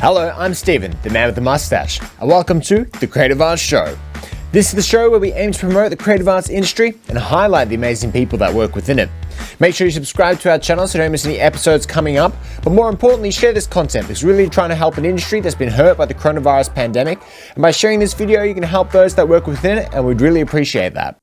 Hello, I'm Stephen, the man with the mustache, and welcome to The Creative Arts Show. This is the show where we aim to promote the creative arts industry and highlight the amazing people that work within it. Make sure you subscribe to our channel so you don't miss any episodes coming up, but more importantly, share this content because we're really trying to help an industry that's been hurt by the coronavirus pandemic, and by sharing this video, you can help those that work within it, and we'd really appreciate that.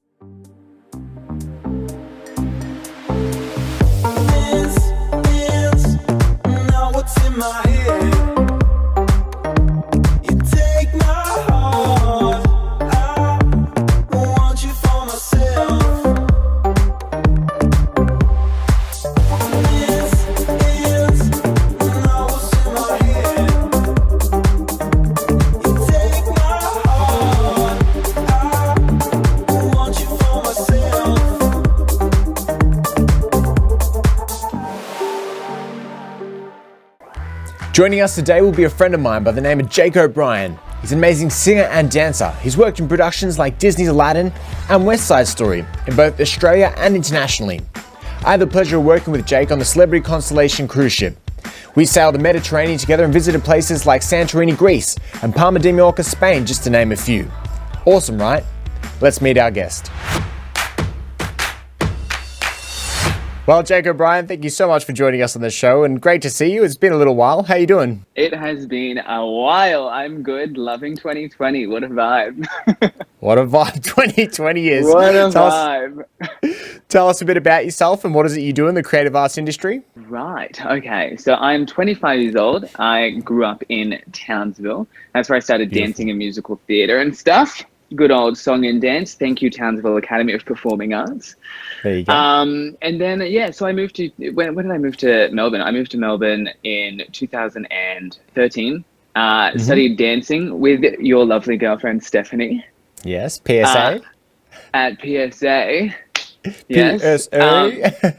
Joining us today will be a friend of mine by the name of Jake O'Brien. He's an amazing singer and dancer. He's worked in productions like Disney's Aladdin and West Side Story in both Australia and internationally. I had the pleasure of working with Jake on the Celebrity Constellation cruise ship. We sailed the Mediterranean together and visited places like Santorini, Greece, and Palma de Mallorca, Spain, just to name a few. Awesome, right? Let's meet our guest. Well, Jake O'Brien, thank you so much for joining us on the show, and great to see you. It's been a little while. How you doing? It has been a while. I'm good. Loving 2020. What a vibe. What a vibe 2020 is. What a vibe. Tell us a bit about yourself and what is it you do in the creative arts industry? Right. Okay. So I'm 25 years old. I grew up in Townsville. That's where I started dancing in musical theatre and stuff. Good old song and dance. Thank you, Townsville Academy of Performing Arts. There you go. And then, so I moved to, when did I move to Melbourne? I moved to Melbourne in 2013. Studied dancing with your lovely girlfriend, Stephanie. Yes, PSA. At PSA. Yes. PSA.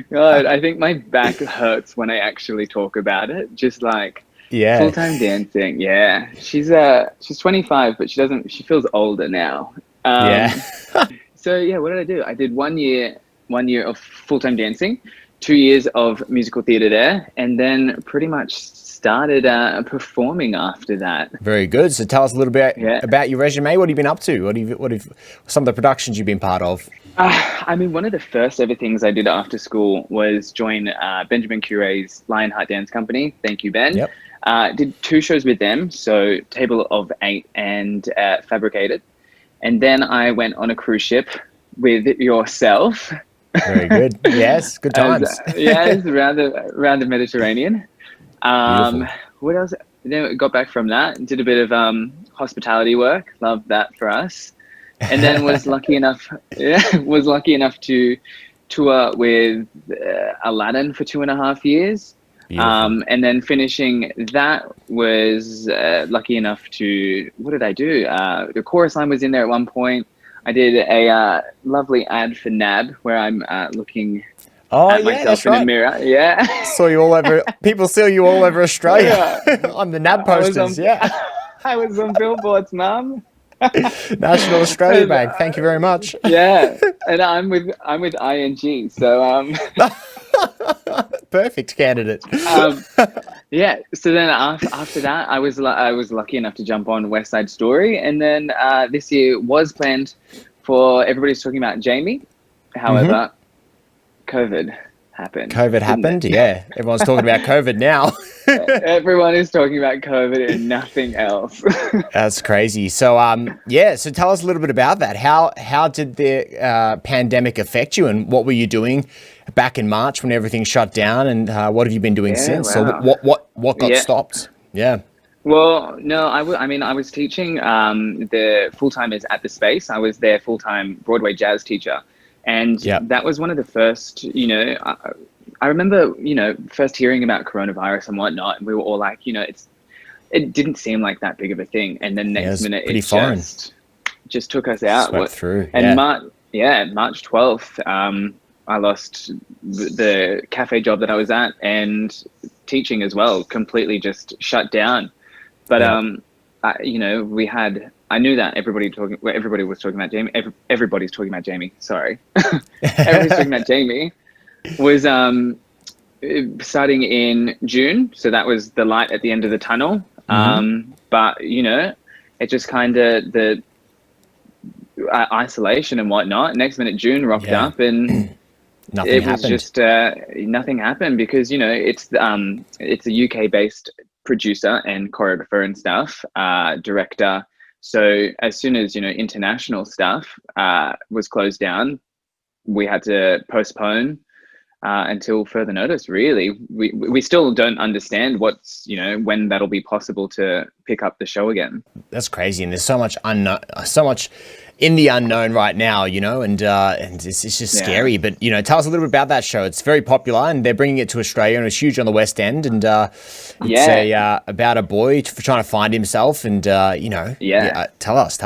God, I think my back hurts when I actually talk about it. Just like, yeah. Full-time dancing. Yeah. She's 25, but she feels older now. So yeah, what did I do? I did one year of full-time dancing, 2 years of musical theatre there, and then pretty much started performing after that. Very good. So tell us a little bit about your resume. What have you been up to? What have some of the productions you've been part of? I mean, one of the first ever things I did after school was join Benjamin Cure's Lionheart Dance Company. Thank you, Ben. Yep. Did 2 shows with them, so Table of 8 and Fabricated. And then I went on a cruise ship with yourself. Very good. Yes, good times. Yes, around the Mediterranean. What else? Then we got back from that, did a bit of hospitality work. Loved that for us. And then was lucky enough to tour with Aladdin for 2.5 years. And then finishing that was lucky enough to, what did I do? The chorus line was in there at one point. I did a lovely ad for NAB where I'm looking at myself in a mirror. Yeah. Saw you all over, people saw you all over Australia on the NAB posters. I was on billboards, Mum. National Australia Bank. Thank you very much. Yeah. And I'm with ING. So, perfect candidate. Yeah. So then after that, I was lucky enough to jump on West Side Story, and then this year was planned for Everybody's Talking About Jamie. However, COVID happened. Yeah. Everyone's talking about COVID now. Everyone is talking about COVID and nothing else. That's crazy. So, so tell us a little bit about that. How did the pandemic affect you, and what were you doing back in March when everything shut down, and what have you been doing since? Wow. So what got stopped? Yeah. Well, no, I was teaching the full-timers at the Space. I was their full-time Broadway jazz teacher. And that was one of the first, I remember, first hearing about coronavirus and whatnot, and we were all like, it didn't seem like that big of a thing. And then next minute, it just took us out. Swept through. And March 12th, I lost the cafe job that I was at, and teaching as well, completely just shut down. But, I knew that everybody was talking about Jamie. Everybody's talking about Jamie. Sorry. Everybody's talking about Jamie was, starting in June. So that was the light at the end of the tunnel. But, you know, it just kind of the isolation and whatnot. Next minute, June rocked up and nothing happened. Was just nothing happened because, you know, it's a UK based producer and choreographer and stuff, director. So as soon as, you know, international stuff was closed down, we had to postpone until further notice. Really, we still don't understand what's, you know, when that'll be possible to pick up the show again. That's crazy, and there's so much so much in the unknown right now, you know, and it's just scary. But, you know, tell us a little bit about that show. It's very popular, and they're bringing it to Australia, and it's huge on the West End. And it's about a boy trying to find himself, and you know, tell us.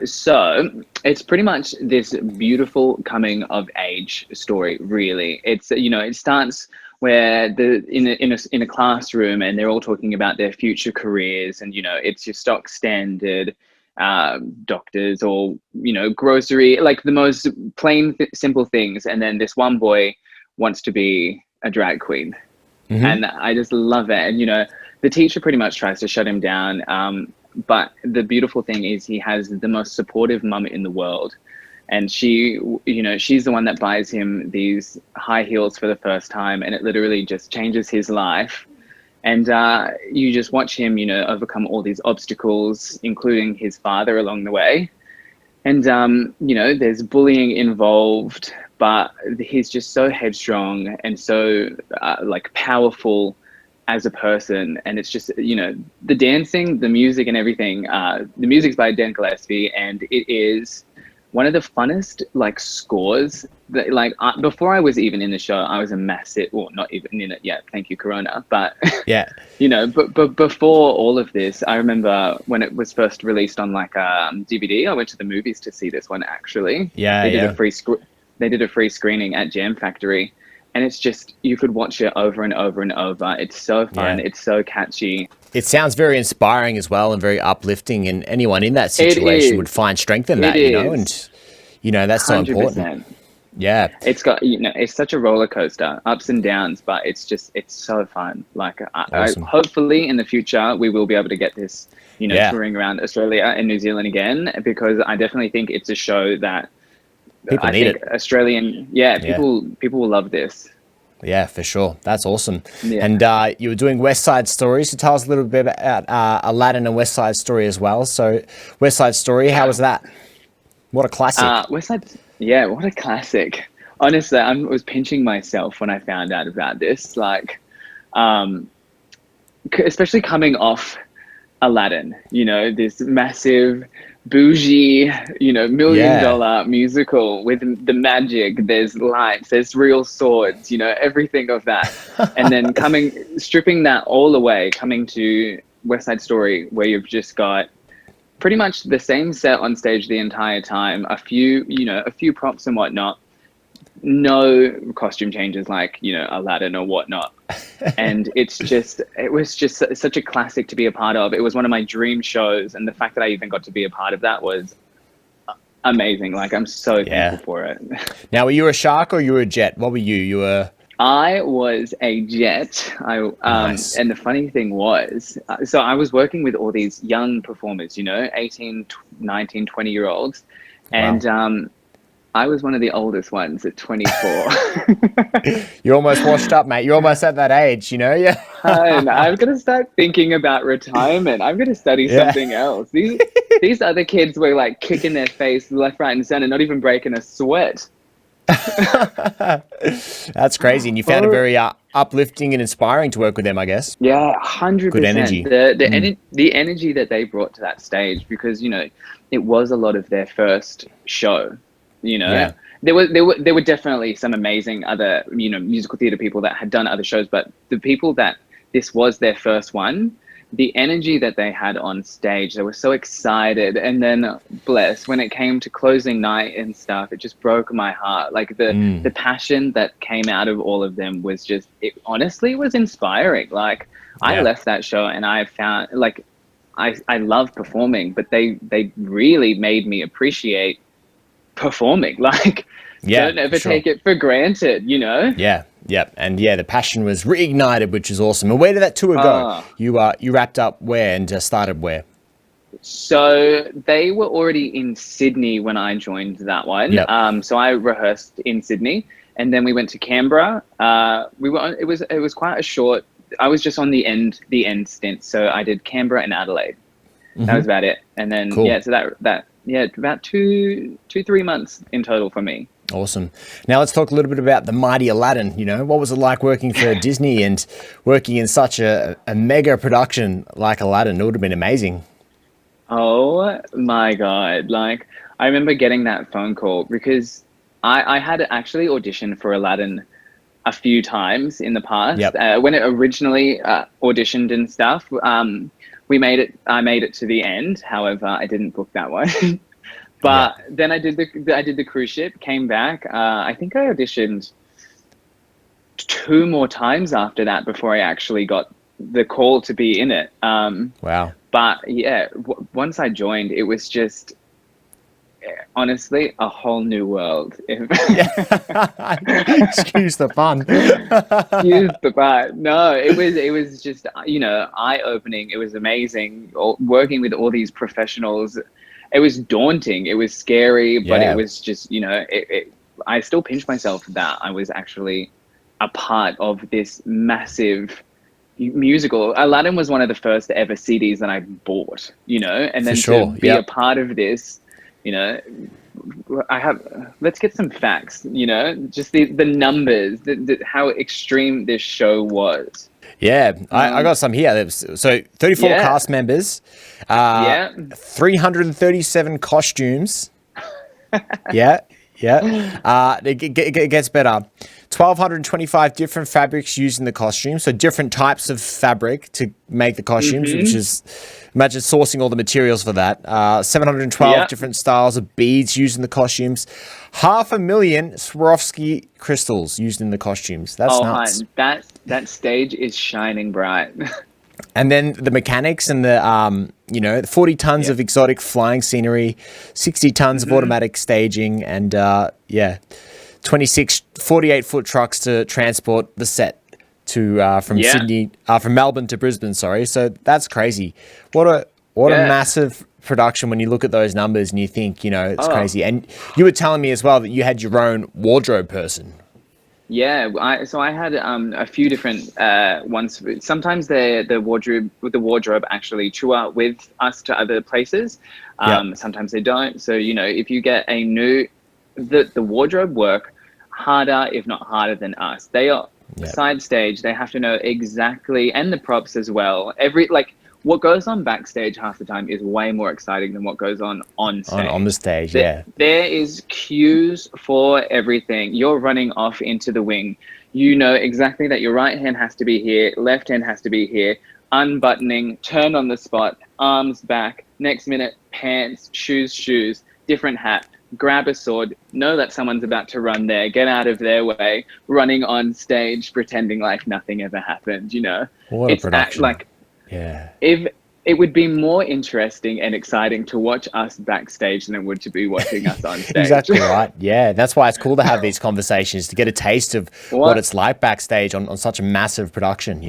So it's pretty much this beautiful coming of age story. Really, it's, you know, it starts where in a classroom, and they're all talking about their future careers, and, you know, it's your stock standard doctors or, you know, grocery, like the most plain simple things. And then this one boy wants to be a drag queen, and I just love it. And, you know, the teacher pretty much tries to shut him down. But the beautiful thing is he has the most supportive mum in the world. And she, you know, she's the one that buys him these high heels for the first time, and it literally just changes his life. And you just watch him, you know, overcome all these obstacles, including his father along the way. And, you know, there's bullying involved, but he's just so headstrong and so like powerful as a person. And it's just, you know, the dancing, the music and everything. The music's by Dan Gillespie, and it is one of the funnest like scores that, like, before I was even in the show, I was a massive, well, not even in it yet, thank you Corona, but you know, but before all of this, I remember when it was first released on like DVD, I went to the movies to see this one actually. They did a free screening at Jam Factory, and it's just, you could watch it over and over and over. It's so fun. It's so catchy. It sounds very inspiring as well, and very uplifting, and anyone in that situation would find strength in that, you know, and, you know, that's 100%. So important. Yeah. It's got, you know, it's such a roller coaster, ups and downs, but it's just, it's so fun. Like, awesome. Hopefully in the future, we will be able to get this, you know, touring around Australia and New Zealand again, because I definitely think it's a show that people need it. Australian, people will love this. Yeah, for sure. That's awesome. Yeah. And you were doing West Side Story, so tell us a little bit about Aladdin and West Side Story as well. So West Side Story, how was that? What a classic. West Side, what a classic. Honestly, I was pinching myself when I found out about this, like, especially coming off Aladdin, you know, this massive bougie, you know, $1 million musical with the magic, there's lights, there's real swords, you know, everything of that. And then stripping that all away, coming to West Side Story, where you've just got pretty much the same set on stage the entire time, a few props and whatnot, no costume changes like, you know, Aladdin or whatnot. And it was just such a classic to be a part of. It was one of my dream shows, and the fact that I even got to be a part of that was amazing. Like, I'm so thankful for it. Now, were you a shark or you were a jet? What were you? You were... I was a jet. Nice. And the funny thing was, so I was working with all these young performers, you know, 18, 19, 20-year-olds. And I was one of the oldest ones at 24. You're almost washed up, mate. You're almost at that age, you know? Yeah. And I'm going to start thinking about retirement. I'm going to study something else. These other kids were like kicking their face left, right, and center, not even breaking a sweat. That's crazy. And you found it very uplifting and inspiring to work with them, I guess. Yeah, 100%. Good energy. The energy that they brought to that stage, because, you know, it was a lot of their first show. You know, there were definitely some amazing other, you know, musical theater people that had done other shows, but the people that this was their first one, the energy that they had on stage, they were so excited. And then, when it came to closing night and stuff, it just broke my heart. Like the passion that came out of all of them was just, it honestly was inspiring. Like I left that show and I found, like, I love performing, but they really made me appreciate performing. Like, don't ever take it for granted, you know? Yeah, Yep. And yeah, the passion was reignited, which is awesome. And where did that tour go? You wrapped up where and started where? So they were already in Sydney when I joined that one. Yep. So I rehearsed in Sydney, and then we went to Canberra. It was quite a short. I was just on the end stint, so I did Canberra and Adelaide. That was about it. And then Cool. so that about 3 months in total for me. Awesome. Now let's talk a little bit about the mighty Aladdin. You know, what was it like working for Disney and working in such a mega production like Aladdin? It would have been amazing. Oh my God. Like, I remember getting that phone call because I had actually auditioned for Aladdin a few times in the past. Yep. When it originally auditioned and stuff, I made it to the end. However, I didn't book that one. But then I did the cruise ship, came back. I think I auditioned 2 more times after that before I actually got the call to be in it. Wow. But yeah, once I joined, it was just honestly a whole new world. Excuse the pun. Excuse the pun. No, it was just, eye-opening. It was amazing working with all these professionals. It was daunting. It was scary, but it was just, I still pinch myself that I was actually a part of this massive musical. Aladdin was one of the first ever CDs that I bought, and then to be a part of this, let's get some facts, just the numbers, how extreme this show was. Yeah, I got some here. So 34 cast members, 337 costumes. It gets better. 1,225 different fabrics used in the costume. So different types of fabric to make the costumes, which is, imagine sourcing all the materials for that. 712 different styles of beads used in the costumes. 500,000 Swarovski crystals used in the costumes. That's nuts. That stage is shining bright. And then the mechanics and the 40 tons of exotic flying scenery, 60 tons of automatic staging, and 26 48-foot trucks to transport the set to from Melbourne to Brisbane. Sorry, so that's crazy. What a massive production when you look at those numbers and you think it's crazy. And you were telling me as well that you had your own wardrobe person. Yeah, I had a few different ones. Sometimes the wardrobe actually tour with us to other places. Sometimes they don't. So if you get the wardrobe work harder, if not harder than us. They are side stage. They have to know exactly, and the props as well. What goes on backstage half the time is way more exciting than what goes on stage. On the stage, There is cues for everything. You're running off into the wing. You know exactly that your right hand has to be here, left hand has to be here, unbuttoning, turn on the spot, arms back, next minute, pants, shoes, different hat, grab a sword, know that someone's about to run there, get out of their way, running on stage, pretending like nothing ever happened, What a production. If it would be more interesting and exciting to watch us backstage than it would to be watching us on stage. Exactly right. Yeah, that's why it's cool to have these conversations, to get a taste of what it's like backstage on such a massive production,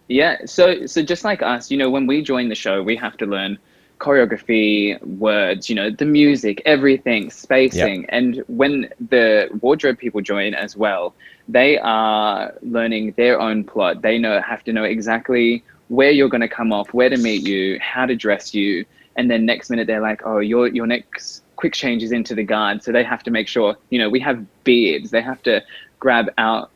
Yeah, so just like us, when we join the show, we have to learn choreography, words, the music, everything, spacing. And when the wardrobe people join as well, they are learning their own plot. They have to know exactly where you're going to come off, where to meet you, how to dress you. And then next minute they're like, oh, your next quick change is into the guard. So they have to make sure, we have beards. They have to grab our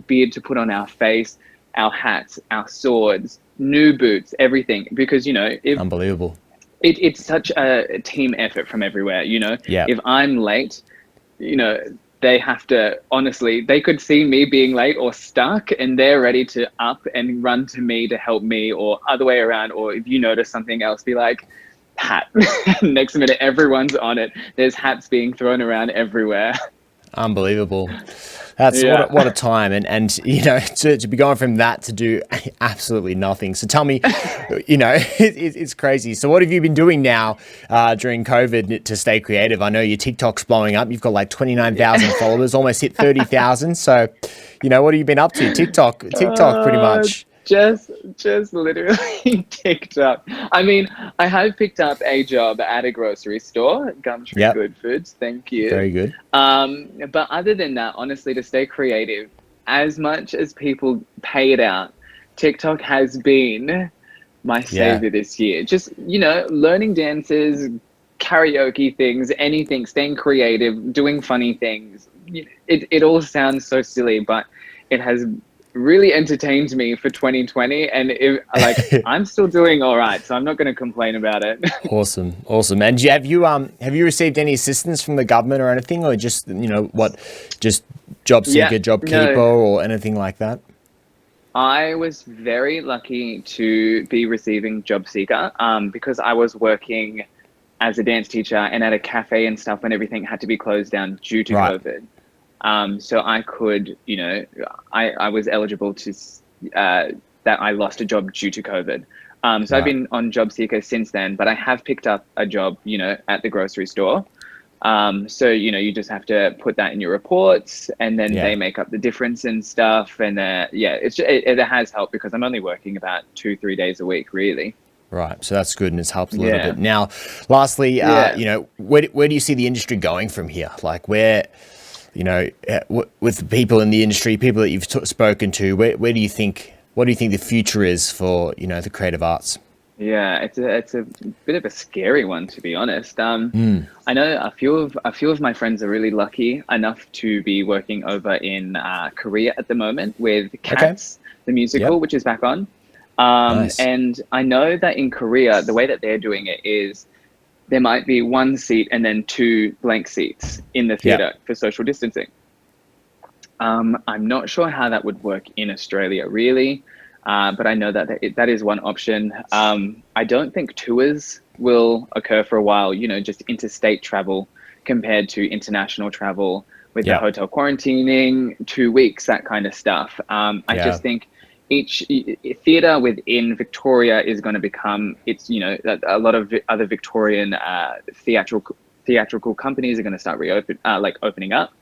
beard to put on our face, our hats, our swords, new boots, everything. Because, unbelievable. It's such a team effort from everywhere, If I'm late, they have to, honestly, they could see me being late or stuck and they're ready to up and run to me to help me, or other way around. Or if you notice something else, be like, hat. Next minute, everyone's on it. There's hats being thrown around everywhere. Unbelievable. That's what a time. And you know, to be going from that to do absolutely nothing. So tell me, you know, it's crazy. So what have you been doing now during COVID to stay creative? I know your TikTok's blowing up. You've got like 29,000 followers, almost hit 30,000. So, you know, what have you been up to? TikTok pretty much. Just literally TikTok. I mean, I have picked up a job at a grocery store, Gumtree Good Foods. Thank you. Very good. But other than that, honestly, to stay creative, as much as people pay it out, TikTok has been my savior this year. Just, you know, learning dances, karaoke things, anything, staying creative, doing funny things. It all sounds so silly, but it has really entertained me for 2020, and I'm still doing all right, so I'm not going to complain about it. Awesome. And have you received any assistance from the government or anything, or just, you know, just job seeker, job keeper, or anything like that? I was very lucky to be receiving job seeker because I was working as a dance teacher and at a cafe and stuff when everything had to be closed down due to COVID. So I could, you know, I was eligible to, that I lost a job due to COVID. So I've been on job seeker since then, but I have picked up a job, you know, at the grocery store. So, you know, you just have to put that in your reports, and then they make up the difference and stuff. And it has helped because I'm only working about 2-3 days a week, really. Right. So that's good, and it's helped a little bit. Now, lastly, you know, where do you see the industry going from here? Like where, you know, with the people in the industry, people that you've spoken to, what do you think the future is for, you know, the creative arts? Yeah, it's a bit of a scary one, to be honest. I know a few of my friends are really lucky enough to be working over in Korea at the moment with Cats, the musical, which is back on. Nice. And I know that in Korea, the way that they're doing it is there might be one seat and then 2 blank seats in the theatre for social distancing. I'm not sure how that would work in Australia, really, but I know that that is one option. I don't think tours will occur for a while, you know, just interstate travel compared to international travel with the hotel quarantining, 2 weeks, that kind of stuff. I just think each theatre within Victoria is going to become, it's, you know, a lot of other Victorian theatrical companies are going to start opening up.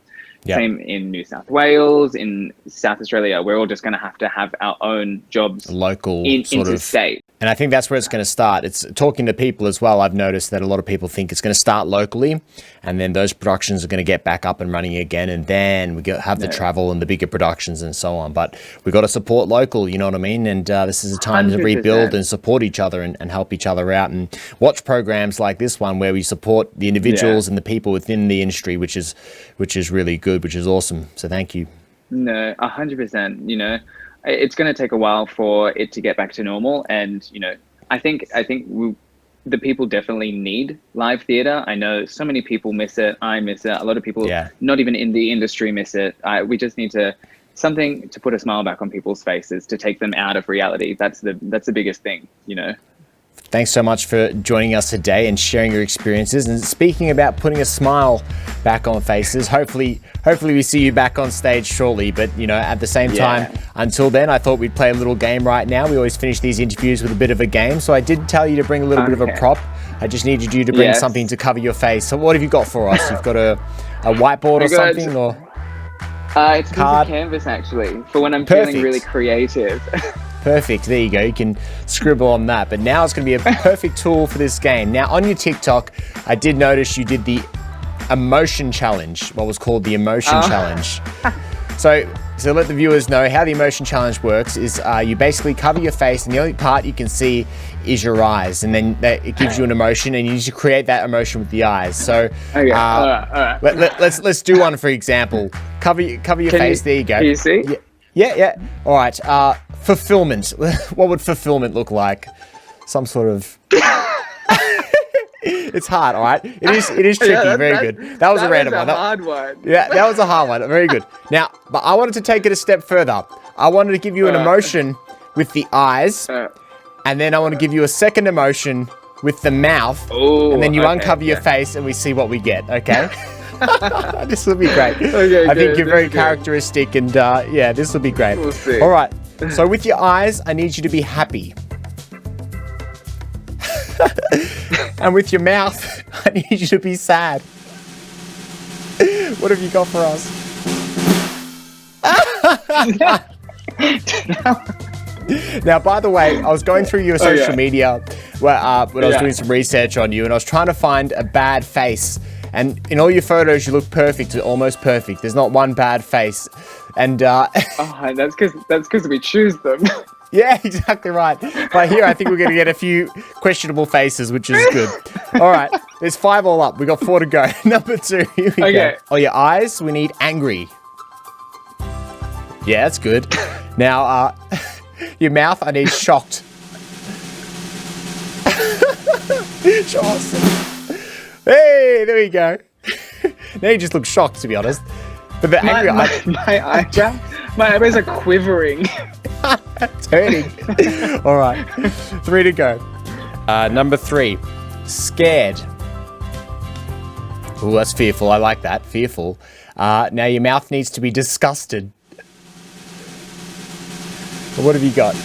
Same in New South Wales, in South Australia. We're all just going to have our own jobs, local interstate. And I think that's where it's going to start. It's talking to people as well. I've noticed that a lot of people think it's going to start locally, and then those productions are going to get back up and running again, and then we have the travel and the bigger productions and so on. But we've got to support local, you know what I mean? And this is a time 100%. To rebuild and support each other and help each other out, and watch programs like this one where we support the individuals and the people within the industry, which is really good, which is awesome. So thank you. No, 100%. You know, it's going to take a while for it to get back to normal, and you know, I think the people definitely need live theatre. I know so many people miss it. I miss it. A lot of people, not even in the industry, miss it. We just need something to put a smile back on people's faces, to take them out of reality. That's the biggest thing, you know. Thanks so much for joining us today and sharing your experiences. And speaking about putting a smile back on faces, hopefully we see you back on stage shortly. But, you know, at the same time, until then, I thought we'd play a little game right now. We always finish these interviews with a bit of a game. So I did tell you to bring a little bit of a prop. I just needed you to bring something to cover your face. So what have you got for us? You've got a whiteboard or something, or it's a piece of canvas, actually, for when I'm feeling really creative. Perfect. There you go. You can scribble on that. But now it's going to be a perfect tool for this game. Now, on your TikTok, I did notice you did the emotion challenge, what was called the emotion challenge. So let the viewers know how the emotion challenge works is you basically cover your face, and the only part you can see is your eyes, and then it gives you an emotion, and you need to create that emotion with the eyes. So all right. Let's do one, for example. Cover your face. There you go. Can you see? Yeah. All right. Fulfillment. What would fulfillment look like? Some sort of... It's hard, all right? It is tricky. Very good. That was a random one. That was a hard one. Yeah, that was a hard one. Very good. Now, but I wanted to take it a step further. I wanted to give you an emotion with the eyes, and then I want to give you a second emotion with the mouth, and then you uncover your face, and we see what we get, okay? This will be great. Okay, I think good. you're very Good. characteristic, and yeah, this will be great. We'll see. All right. So with your eyes, I need you to be happy. And with your mouth, I need you to be sad. What have you got for us? Now, by the way, I was going through your social media when I was doing some research on you, and I was trying to find a bad face. And in all your photos, you look perfect, almost perfect. There's not one bad face. And that's because we choose them. yeah, exactly right. But here, I think we're going to get a few questionable faces, which is good. All right, there's 5 all up. We got 4 to go. Number 2, here we go. Oh, your eyes, we need angry. Yeah, that's good. Now, your mouth, I need shocked. Show us. Hey, there we go. Now you just look shocked, to be honest. But the angry my eyebrows are quivering. Turning. All right, 3 to go. Number 3, scared. Oh, that's fearful. I like that. Fearful. Now your mouth needs to be disgusted. What have you got?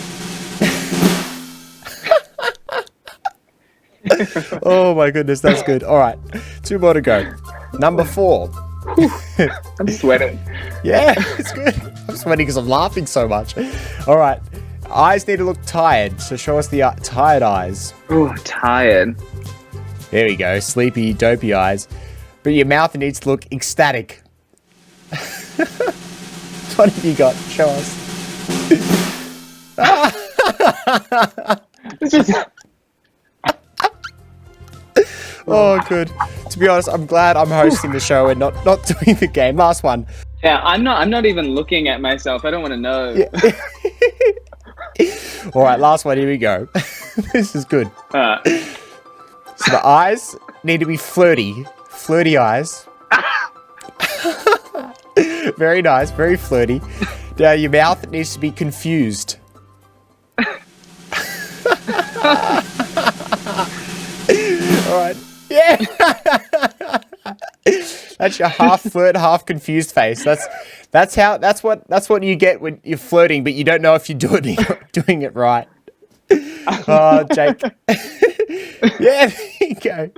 Oh my goodness, that's good. All right, 2 more to go. Number 4. I'm sweating. Yeah, it's good. I'm sweating because I'm laughing so much. All right, eyes need to look tired, so show us the tired eyes. Oh, tired. There we go, sleepy, dopey eyes. But your mouth needs to look ecstatic. What have you got? Show us. Oh, good. To be honest, I'm glad I'm hosting the show and not doing the game. Last one. Yeah, I'm not even looking at myself. I don't want to know. Yeah. All right, last one. Here we go. This is good. So the eyes need to be flirty. Flirty eyes. Very nice. Very flirty. Now your mouth needs to be confused. All right. Yeah. That's your half flirt, half confused face. That's what you get when you're flirting, but you don't know if you're doing it right. Oh, Jake. Yeah, there you go.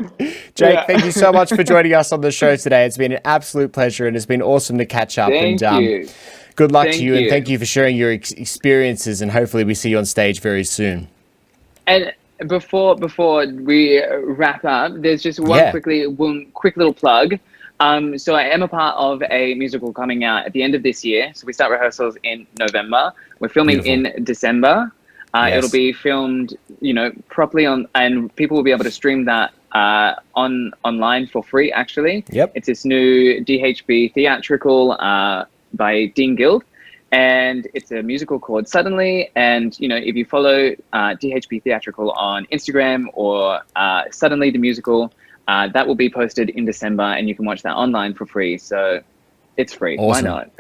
Jake, thank you so much for joining us on the show today. It's been an absolute pleasure, and it's been awesome to catch up. Thank you. Good luck to you, and thank you for sharing your experiences, and hopefully we see you on stage very soon. And before we wrap up, there's just one quick little plug. So I am a part of a musical coming out at the end of this year. So we start rehearsals in November. We're filming in December. It'll be filmed, properly and people will be able to stream that online for free. Actually, It's this new DHB theatrical by Dean Guild. And it's a musical called Suddenly. And, if you follow DHB Theatrical on Instagram or Suddenly the Musical, that will be posted in December and you can watch that online for free. So it's free. Awesome. Why not?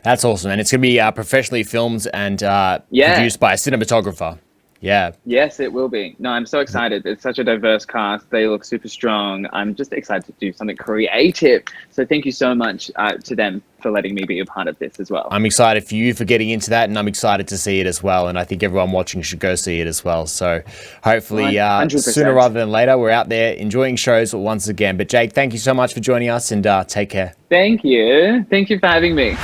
That's awesome. And it's going to be professionally filmed and produced by a cinematographer. Yeah. Yes, it will be. No, I'm so excited. It's such a diverse cast. They look super strong. I'm just excited to do something creative. So thank you so much to them for letting me be a part of this as well. I'm excited for you for getting into that, and I'm excited to see it as well. And I think everyone watching should go see it as well. So hopefully sooner rather than later, we're out there enjoying shows once again. But Jake, thank you so much for joining us, and take care. Thank you. Thank you for having me.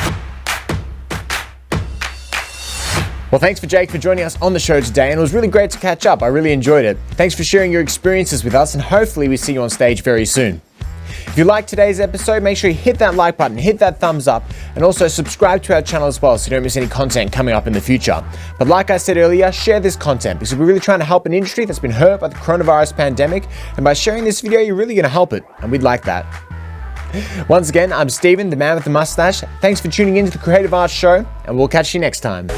Well, thanks for Jake for joining us on the show today, and it was really great to catch up. I really enjoyed it. Thanks for sharing your experiences with us, and hopefully we see you on stage very soon. If you liked today's episode, make sure you hit that like button, hit that thumbs up, and also subscribe to our channel as well so you don't miss any content coming up in the future. But like I said earlier, share this content because we're really trying to help an industry that's been hurt by the coronavirus pandemic, and by sharing this video, you're really going to help it, and we'd like that. Once again, I'm Steven, the man with the mustache. Thanks for tuning in to the Creative Arts Show, and we'll catch you next time.